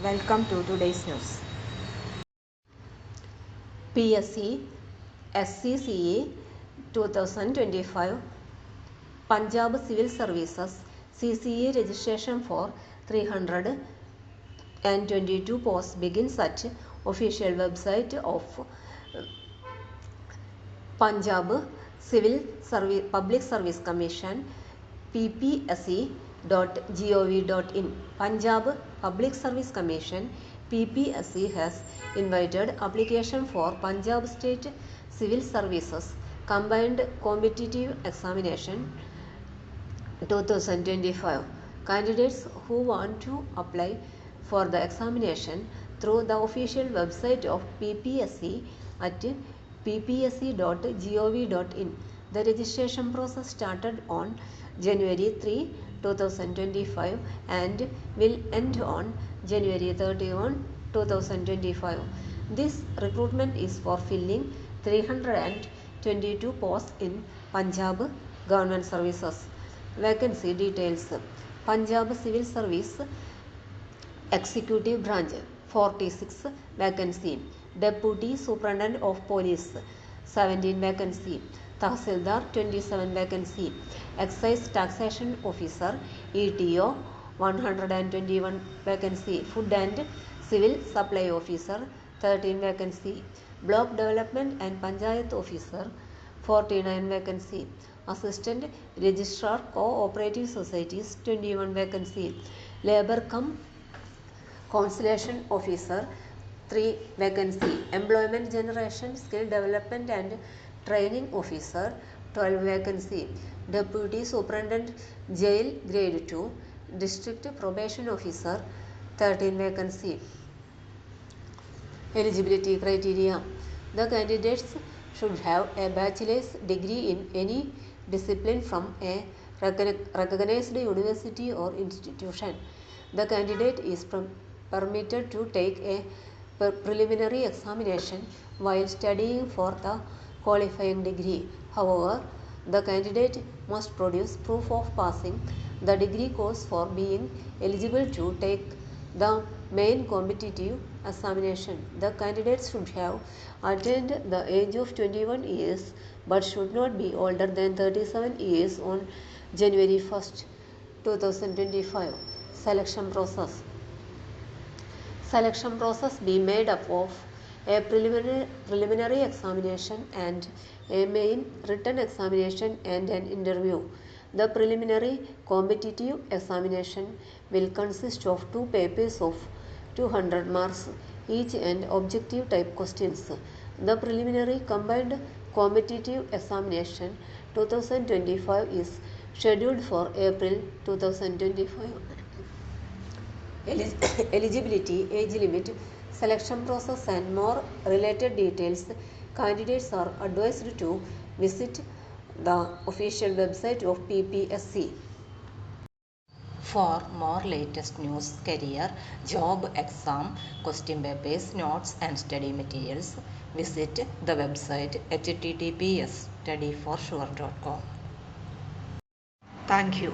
Welcome to today's news. PSC SCCA 2025 Punjab Civil Services CCA registration for 322 posts begins at official website of Punjab Civil Service Public Service Commission ppsc.gov.in. Punjab Public Service Commission PPSC has invited application for Punjab State Civil Services Combined Competitive Examination 2025. Candidates who want to apply for the examination through the official website of PPSC at ppsc.gov.in. The registration process started on January 3, 2025 and will end on January 31, 2025. This recruitment is for filling 322 posts in Punjab Government Services. Vacancy details: Punjab Civil Service Executive Branch 46 vacancy, Deputy Superintendent of Police 17 vacancy, Tahsildar 27 vacancy, Excise Taxation Officer ETO 121 vacancy, Food and Civil Supply Officer 13 vacancy, Block Development and Panchayat Officer 49 vacancy, Assistant Registrar Cooperative Societies 21 vacancy, Labour cum Conciliation Officer 3 vacancy, Employment Generation Skill Development and Training Officer 12 vacancy, Deputy Superintendent Jail Grade 2, District Probation Officer 13 vacancy. Eligibility criteria: the candidates should have a bachelor's degree in any discipline from a recognized university or institution. The candidate is permitted to take a preliminary examination while studying for the qualifying degree. However, the candidate must produce proof of passing the degree course for being eligible to take the main competitive examination. The candidates should have attained the age of 21 years but should not be older than 37 years on January 1st, 2025. Selection process. Selection process be made up of a preliminary examination and a main written examination and an interview. The preliminary competitive examination will consist of 2 papers of 200 marks each and objective type questions. The preliminary combined competitive examination 2025 is scheduled for April 2025. Eligibility, age limit, selection process and more related details. Candidates are advised to visit the official website of PPSC. For more latest news, career, job, exam, question papers, notes and study materials, visit the website https://studyforsure.com. Thank you.